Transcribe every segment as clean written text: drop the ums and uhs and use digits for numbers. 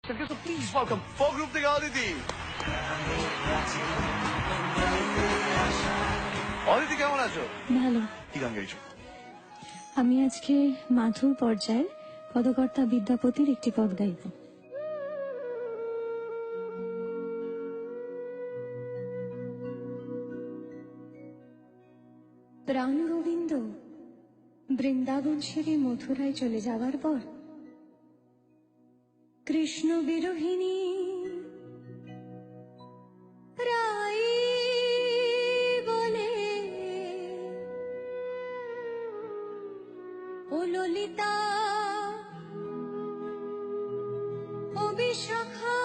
So please welcome four group থেকে অদিতি। অদিতি কেমন আছো? ভালো। কি গান গাইছো? আমি আজকে মাধুর পর্যায়ের পদকর্তা বিদ্যাপতির একটি পদ গাইব। প্রাণ গোবিন্দ বৃন্দাবন ছেড়ে মথুরায় চলে যাওয়ার পর কৃষ্ণ বিরোহিনী রাই বলে ও ললিতা ও বিশাখা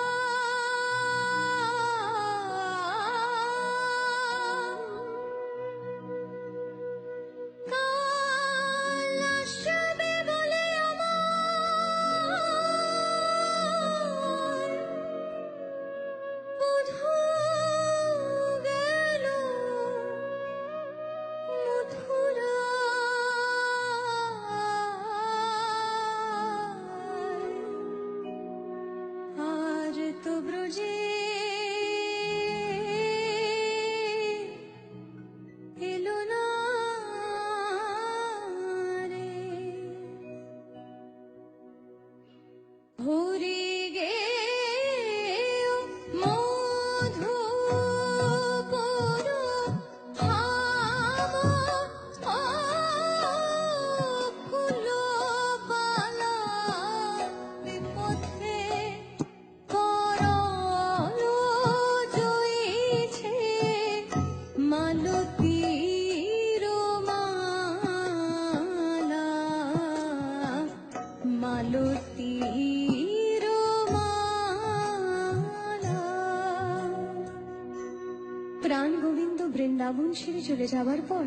প্রাণ গোবিন্দ বৃন্দাবন ছেড়ে চলে যাওয়ার পর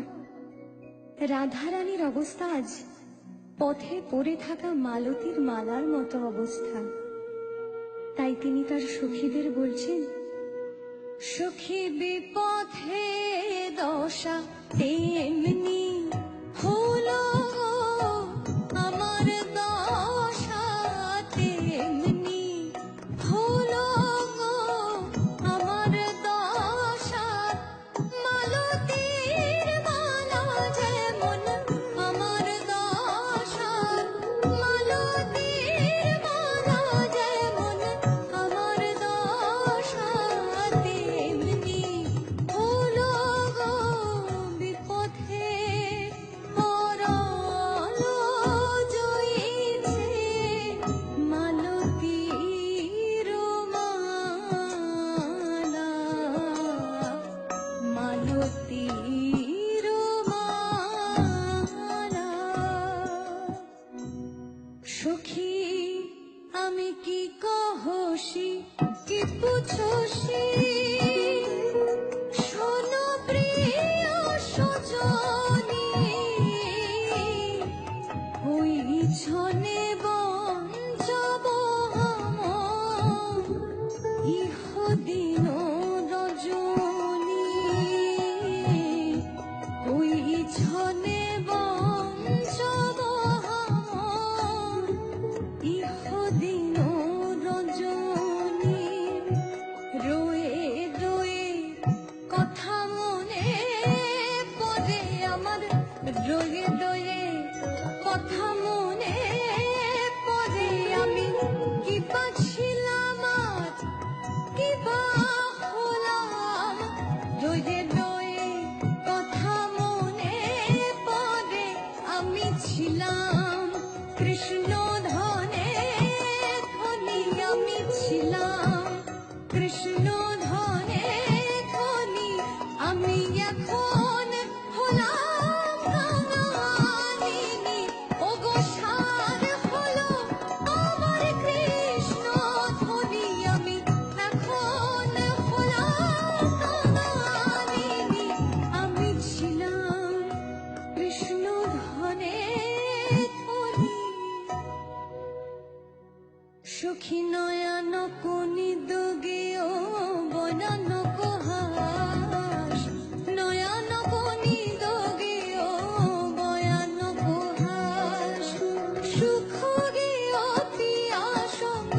রাধারানীর অবস্থা আজ পথে পড়ে থাকা মালতীর মালার মতো অবস্থা। তাই তিনি তার সখীদের বলছেন, সখী বিপথে দশা তেমনি হলো আমার দশা, তেমনি হলো আমার দশা। মালতীর মালা যেমন আমার দশা, মালতীর মালা যেমন আমার দশা, তেমনি হলো বিপথে পরল জয়িছে মালতীর মালা, মালতীর মালা। সখী আমি কি কহসি কি পুছসি, শোনো প্রিয় সজনী, ওই ছনে বঞ্চব ইহ দিন রজনী, ওই ছনে বঞ্চব ইহ দিন রজনী। রয়ে রয়ে কথা মনে পড়ে আমার, রয়ে রয়ে কথা মনে পড়ে, আমি কি পাচ্ছিলাম আজ কি বা হলাম। রয়ে রয়ে কথা মনে পড়ে, আমি ছিলাম কৃষ্ণ ধনে ধনী, আমি ছিলাম কৃষ্ণ ধনে ধনী, আমি এখন হলাম কাঙালিনী। ওগো সার হলো আমার কৃষ্ণ ধনী, আমি এখন হলাম কাঙালিনী। আমি ছিলাম কৃষ্ণ ধনে ধনী। সখী নয়ন কোনিদ গেও বনান কোহাস, নয়ন কোনিদ গেও বয়ান কোহাস, সুখ গেও পিয়া সঙ্গ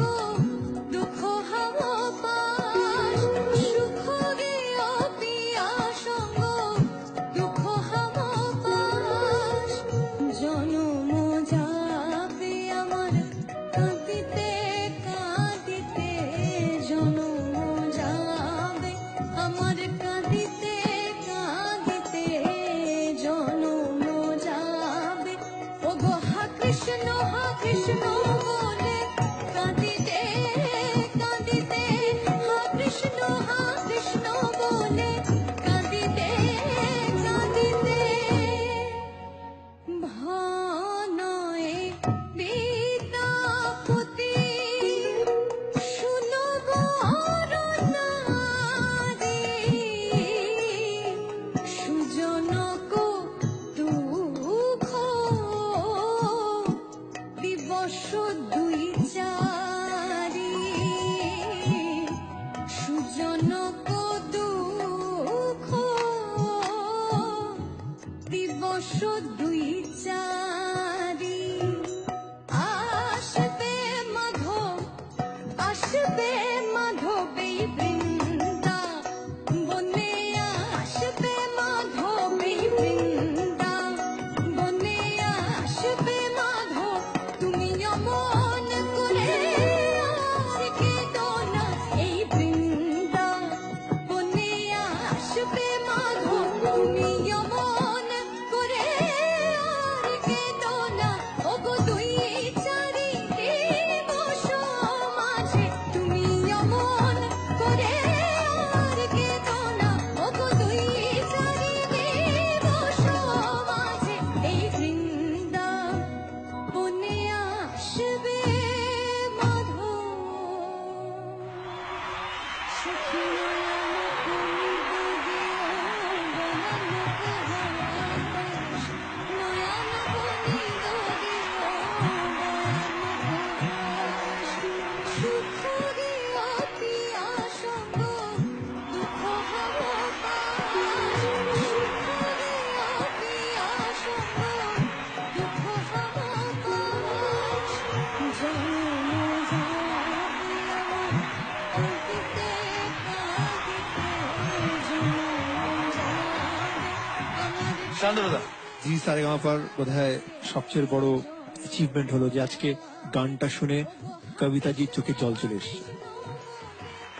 আসবে মাধবী বৃন্দা, বনে আসবে মাধবী বৃন্দা, বনে আসবে মাধব, তুমি অমন করে আজকে দোনা এই বৃন্দা, বনে আসবে মাধব, তুমি অমন করে আজকে দোনা, ওগো দুই চারি দিবস মাঝে তুমি অমন করে আজকে দোনা, ওগো দুই চারি দিবস মাঝে এই বৃন্দা, বনে আসবে মাধব। সখী শান্তনুদা, জি সারেগামাপার বোধহয় সবচেয়ে বড় অ্যাচিভমেন্ট হলো যে আজকে গানটা শুনে কবিতাজির চোখে জল চলে এসেছে।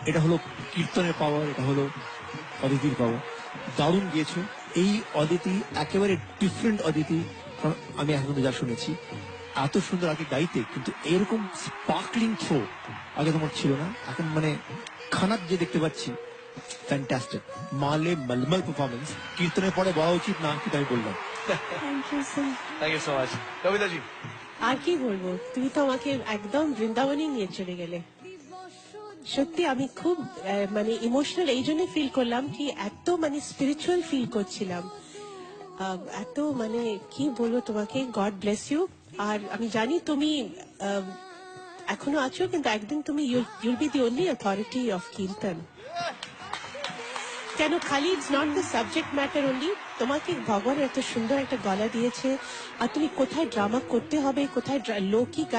এটা হলো কীর্তনের পাওয়ার, এটা হলো অদিতির পাওয়ার। দারুণ গিয়েছো। এই অদিতি একেবারে ডিফারেন্ট অদিতি, কারণ আমি এখন যা শুনেছি এত সুন্দর আগে গাইতে, কিন্তু এরকম স্পার্কলিং থ্রো আগে তোমার ছিল না। এখন মানে খানাত যে দেখতে পাচ্ছি, ফ্যান্টাস্টিক। মালে মলমল পারফরমেন্স। কীর্তনের পরে বলা উচিত না, কিন্তু আমি বললাম। Thank you sir. Thank you so much. Kavitaji, আর কি বলবো, তুমি তো আমাকে একদম বৃন্দাবনে নিয়ে চলে গেলে। সত্যি আমি খুব মানে ইমোশনাল এই জন্য ফিল করলাম কি এত মানে স্পিরিচুয়াল ফিল করছিলাম। এত মানে কি বলবো তোমাকে, গড ব্লেস ইউ। আর আমি জানি তুমি এখনো আছো, কিন্তু একদিন তুমি will be the only authority of kirtan. কেন খালি it's not the subject matter only, তোমাকে ভগবান এত সুন্দর একটা গলা দিয়েছে, আর তুমি কোথায় ড্রামা করতে হবে, কোথায় লৌকিক